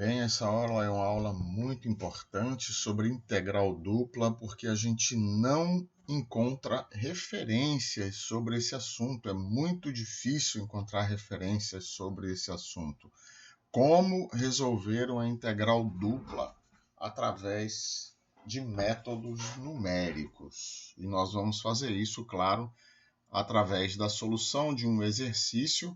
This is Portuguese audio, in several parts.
Bem, essa aula é uma aula muito importante sobre integral dupla, porque a gente não encontra referências sobre esse assunto. É muito difícil encontrar referências sobre esse assunto. Como resolver uma integral dupla através de métodos numéricos. E nós vamos fazer isso, claro, através da solução de um exercício,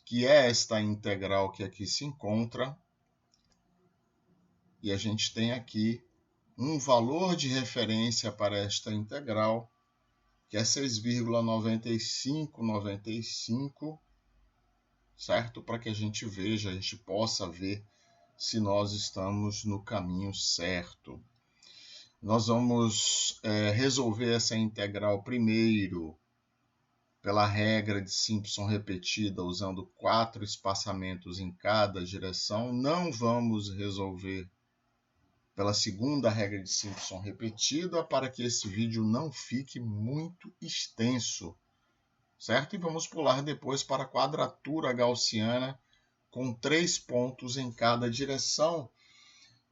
que é esta integral que aqui se encontra. E a gente tem aqui um valor de referência para esta integral, que é 6,9595, certo? Para que a gente veja, a gente possa ver se nós estamos no caminho certo. Nós vamos resolver essa integral primeiro pela regra de Simpson repetida, usando 4 espaçamentos em cada direção. Não vamos resolver pela segunda regra de Simpson repetida, para que esse vídeo não fique muito extenso, certo? E vamos pular depois para a quadratura gaussiana, com 3 pontos em cada direção.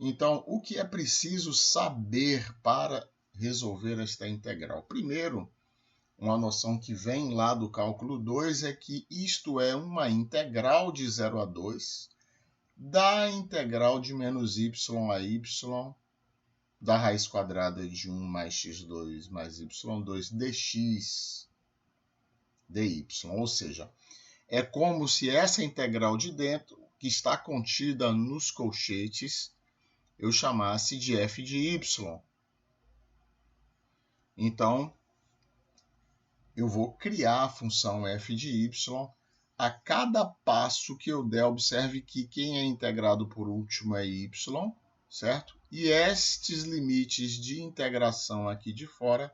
Então, o que é preciso saber para resolver esta integral? Primeiro, uma noção que vem lá do cálculo 2 é que isto é uma integral de 0 a 2, da integral de menos y a y, da raiz quadrada de 1 mais x2 mais y2 dx dy. Ou seja, é como se essa integral de dentro, que está contida nos colchetes, eu chamasse de f de y. Então, eu vou criar a função f de y. A cada passo que eu der, observe que quem é integrado por último é y, certo? E estes limites de integração aqui de fora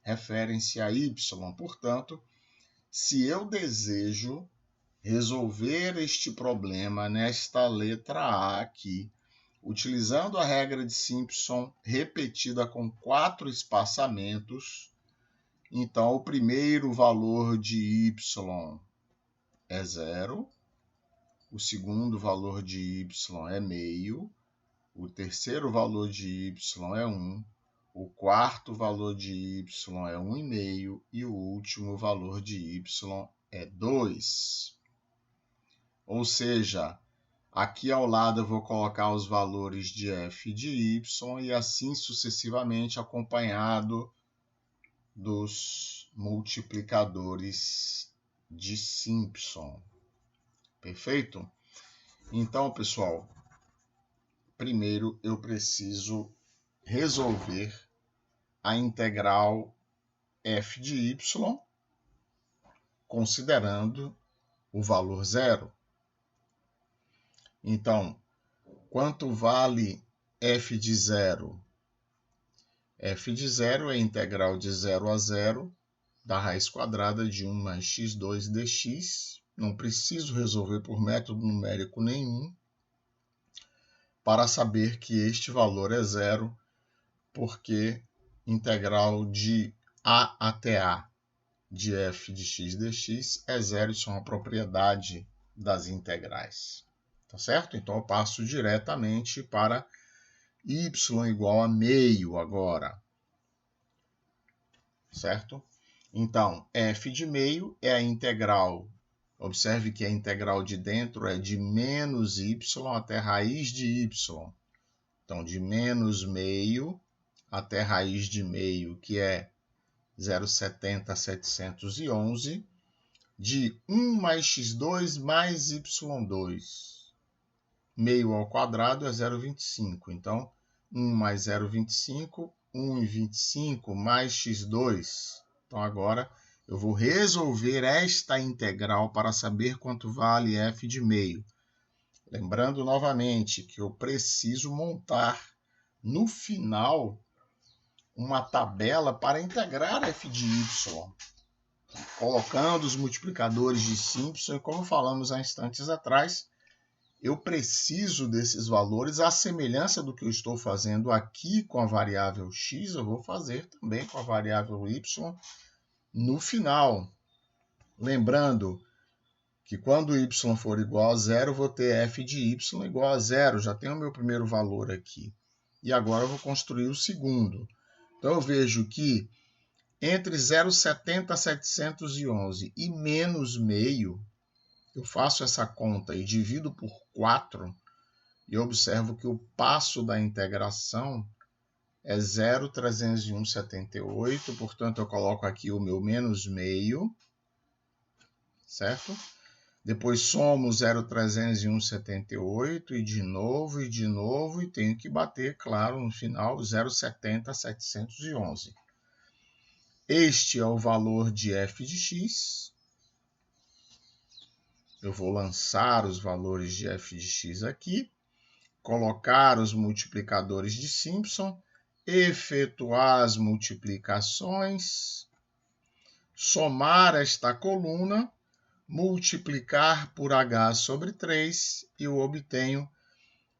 referem-se a y. Portanto, se eu desejo resolver este problema nesta letra A aqui, utilizando a regra de Simpson repetida com 4 espaçamentos, então o primeiro valor de y é 0, o segundo valor de y é meio, o terceiro valor de y é 1, o quarto valor de y é 1,5 e o último valor de y é 2. Ou seja, aqui ao lado eu vou colocar os valores de f de y e assim sucessivamente, acompanhado dos multiplicadores de Simpson. Perfeito? Então, pessoal, primeiro eu preciso resolver a integral f de y considerando o valor 0. Então, quanto vale f de 0? F de 0 é a integral de 0 a 0 da raiz quadrada de 1 mais x2 dx. Não preciso resolver por método numérico nenhum para saber que este valor é 0, porque integral de a até a de f de x dx é 0, isso é uma propriedade das integrais. Tá certo? Então eu passo diretamente para y igual a meio agora. Certo? Então, f de meio é a integral. Observe que a integral de dentro é de menos y até raiz de y. Então, de menos meio até raiz de meio, que é 0,70,711, de 1 mais x2 mais y2. Meio ao quadrado é 0,25. Então, 1 mais 0,25, 1,25 mais x2. Então, agora eu vou resolver esta integral para saber quanto vale f de meio. Lembrando novamente que eu preciso montar no final uma tabela para integrar f de y, colocando os multiplicadores de Simpson, e como falamos há instantes atrás, eu preciso desses valores, à semelhança do que eu estou fazendo aqui com a variável x, eu vou fazer também com a variável y no final. Lembrando que quando y for igual a zero, eu vou ter f de y igual a zero. Já tenho o meu primeiro valor aqui. E agora eu vou construir o segundo. Então, eu vejo que entre 0,70,711 e menos meio, eu faço essa conta e divido por 4, e observo que o passo da integração é 0,301,78, portanto, eu coloco aqui o meu menos meio, certo? Depois somo 0,301,78 e de novo, e tenho que bater, claro, no final, 0,70,711. Este é o valor de f de x. Eu vou lançar os valores de f de x aqui, colocar os multiplicadores de Simpson, efetuar as multiplicações, somar esta coluna, multiplicar por h sobre 3 e eu obtenho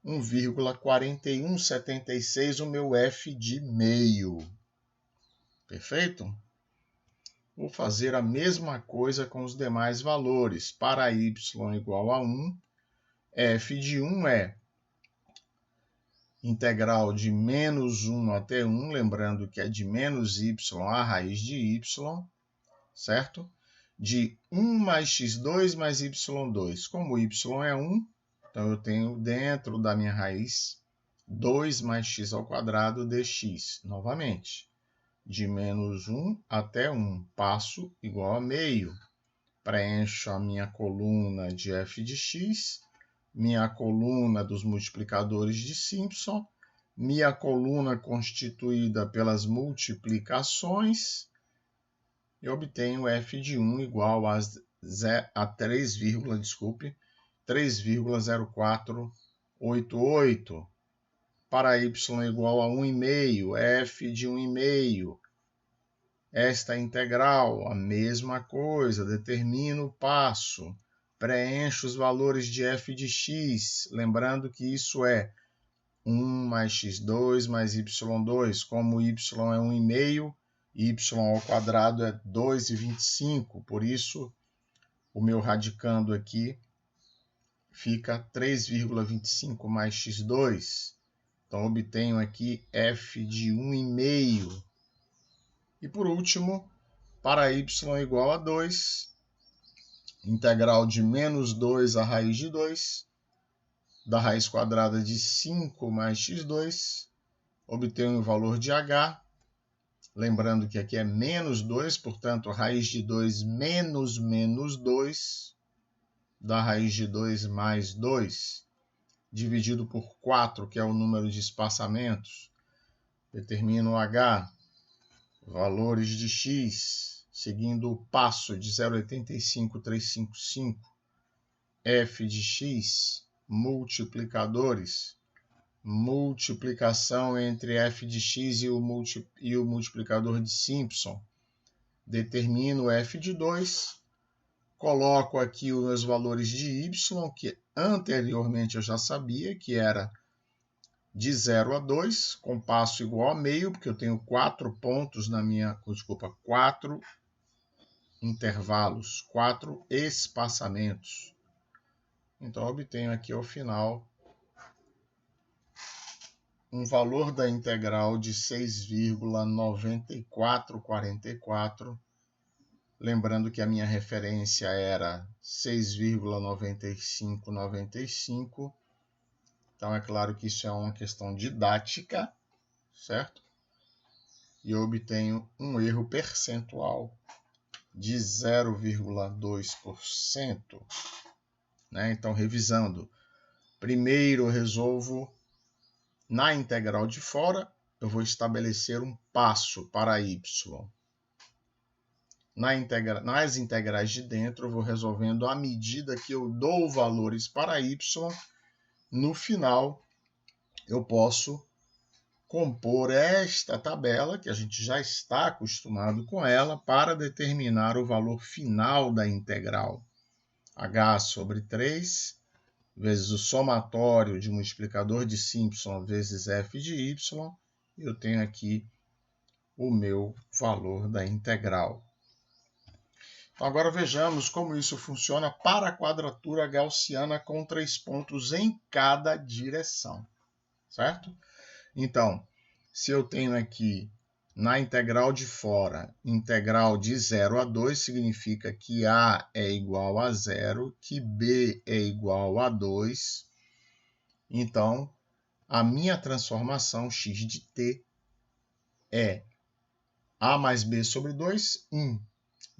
1,4176, o meu f de meio. Perfeito? Vou fazer a mesma coisa com os demais valores. Para y igual a 1, f de 1 é integral de menos 1 até 1, lembrando que é de menos y a raiz de y, certo? De 1 mais x2 mais y2. Como y é 1, então eu tenho dentro da minha raiz 2 mais x ao quadrado dx. Novamente, de menos 1 até 1, passo igual a meio. Preencho a minha coluna de f de x, minha coluna dos multiplicadores de Simpson, minha coluna constituída pelas multiplicações, e obtenho f de 1 igual a 3,0488. Para y igual a 1,5, f de 1,5. Esta integral, a mesma coisa, determino o passo, preencho os valores de f de x, lembrando que isso é 1 mais x2 mais y2, como y é 1,5, y ao quadrado é 2,25, por isso o meu radicando aqui fica 3,25 mais x2, então obtenho aqui f de 1,5. E por último, para y igual a 2, integral de menos 2 a raiz de 2, da raiz quadrada de 5 mais x2, obtenho o valor de h, lembrando que aqui é menos 2, portanto, raiz de 2 menos menos 2, da raiz de 2 mais 2, dividido por 4, que é o número de espaçamentos, determino h, valores de x, seguindo o passo de 0,85355, f de x, multiplicadores, multiplicação entre f de x e o multiplicador de Simpson, determino f de 2, coloco aqui os meus valores de y, que anteriormente eu já sabia, que era de 0 a 2, com passo igual a meio, porque eu tenho 4 pontos na minha, 4 intervalos, 4 espaçamentos. Então, eu obtenho aqui ao final um valor da integral de 6,9444, lembrando que a minha referência era 6,9595. Então, é claro que isso é uma questão didática, certo? E eu obtenho um erro percentual de 0,2%. Né? Então, revisando, primeiro eu resolvo na integral de fora, eu vou estabelecer um passo para y. Nas integrais de dentro, eu vou resolvendo à medida que eu dou valores para y. No final, eu posso compor esta tabela, que a gente já está acostumado com ela, para determinar o valor final da integral. H sobre 3, vezes o somatório de multiplicador de Simpson vezes f de y, eu tenho aqui o meu valor da integral. Então, agora vejamos como isso funciona para a quadratura gaussiana com 3 pontos em cada direção, certo? Então, se eu tenho aqui na integral de fora, integral de 0 a 2, significa que A é igual a 0, que B é igual a 2. Então, a minha transformação x de t é A mais B sobre 2, 1.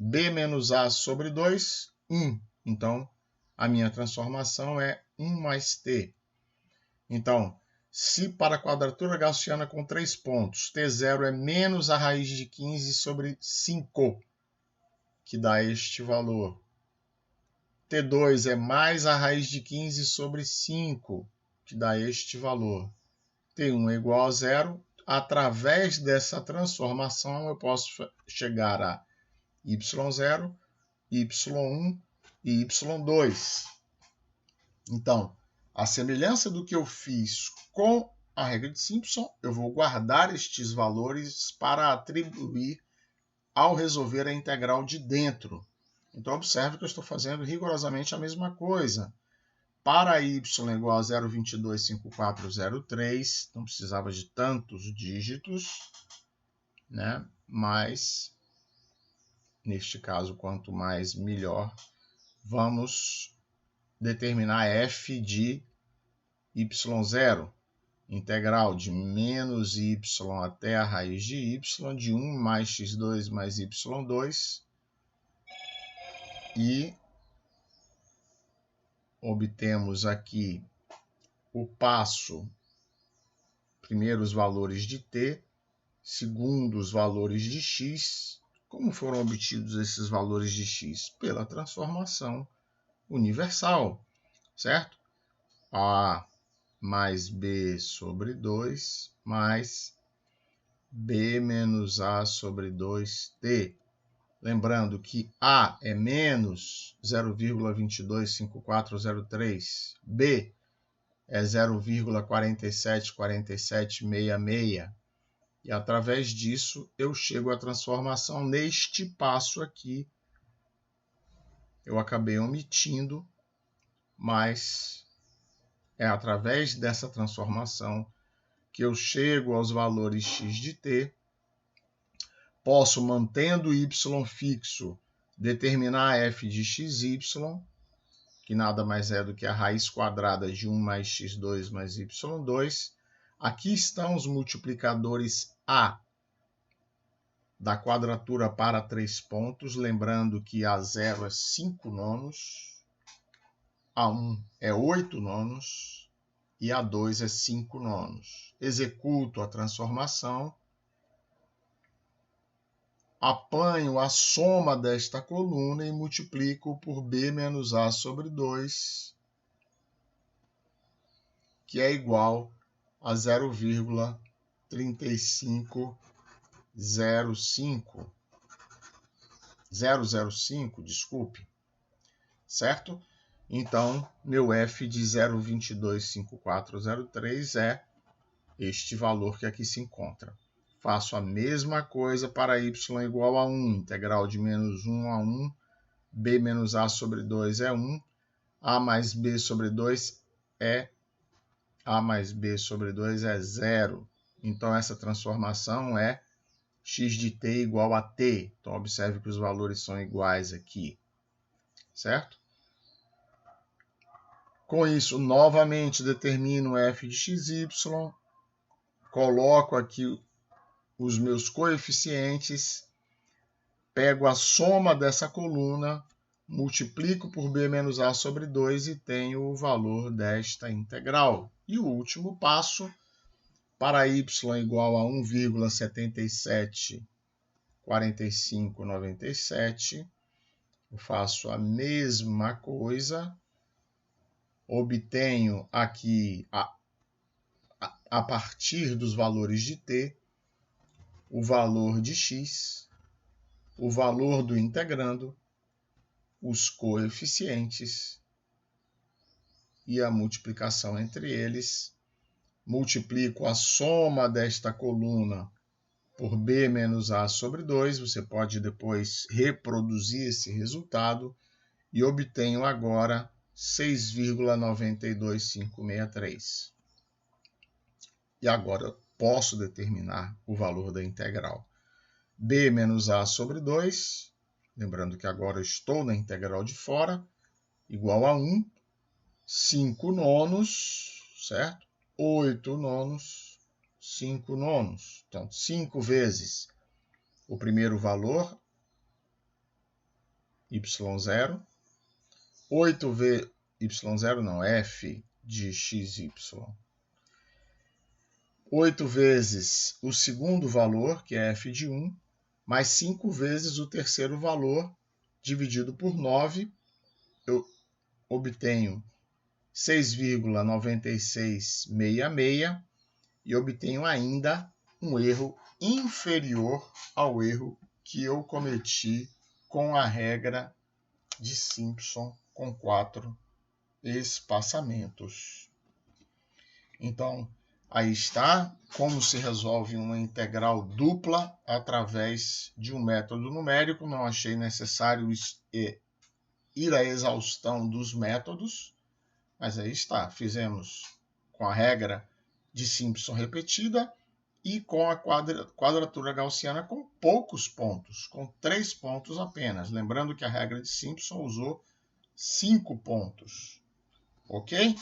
B menos A sobre 2, 1. Então, a minha transformação é 1 mais t. Então, se para a quadratura gaussiana com 3 pontos, t0 é menos a raiz de 15 sobre 5, que dá este valor. T2 é mais a raiz de 15 sobre 5, que dá este valor. T1 é igual a 0. Através dessa transformação, eu posso chegar a y0, y1 e y2. Então, a semelhança do que eu fiz com a regra de Simpson, eu vou guardar estes valores para atribuir ao resolver a integral de dentro. Então, observe que eu estou fazendo rigorosamente a mesma coisa. Para y igual a 0,225403, não precisava de tantos dígitos, né? Mas, neste caso, quanto mais melhor, vamos determinar f de y0, integral de menos y até a raiz de y, de 1 mais x2 mais y2, e obtemos aqui o passo, primeiro os valores de t, segundo os valores de x. Como foram obtidos esses valores de x? Pela transformação universal, certo? A mais b sobre 2 mais b menos a sobre 2t. Lembrando que A é menos 0,225403, B é 0,474766, e através disso eu chego à transformação neste passo aqui. Eu acabei omitindo, mas é através dessa transformação que eu chego aos valores x de t. Posso, mantendo y fixo, determinar f de xy, que nada mais é do que a raiz quadrada de 1 mais x2 mais y2. Aqui estão os multiplicadores A da quadratura para 3 pontos, lembrando que A0 é 5 nonos, A1 é 8 nonos e A2 é 5 nonos. Executo a transformação, apanho a soma desta coluna e multiplico por b menos a sobre 2, que é igual a 0,3505, desculpe, certo? Então, meu f de 0,225403 é este valor que aqui se encontra. Faço a mesma coisa para y igual a 1, integral de menos 1 a 1, b menos a sobre 2 é 1, a mais b sobre 2 é a mais b sobre 2 é 0. Então, essa transformação é x de t igual a t. Então, observe que os valores são iguais aqui, certo? Com isso, novamente, determino f de xy, coloco aqui os meus coeficientes, pego a soma dessa coluna, multiplico por b menos a sobre 2 e tenho o valor desta integral. E o último passo, para y igual a 1,774597, eu faço a mesma coisa, obtenho aqui, a partir dos valores de t, o valor de x, o valor do integrando, os coeficientes e a multiplicação entre eles. Multiplico a soma desta coluna por b menos a sobre 2. Você pode depois reproduzir esse resultado e obtenho agora 6,92563. E agora eu posso determinar o valor da integral. B menos A sobre 2, lembrando que agora eu estou na integral de fora, igual a 1, 5 nonos, certo? 8 nonos, 5 nonos. Então, 5 vezes o primeiro valor, y0, 8 vezes, y0 não, f de xy. 8 vezes o segundo valor, que é f de 1, mais 5 vezes o terceiro valor, dividido por 9, eu obtenho 6,9666 e obtenho ainda um erro inferior ao erro que eu cometi com a regra de Simpson com 4 espaçamentos. Então, aí está como se resolve uma integral dupla através de um método numérico. Não achei necessário ir à exaustão dos métodos, mas aí está. Fizemos com a regra de Simpson repetida e com a quadratura gaussiana com poucos pontos, com 3 pontos apenas. Lembrando que a regra de Simpson usou 5 pontos. Ok?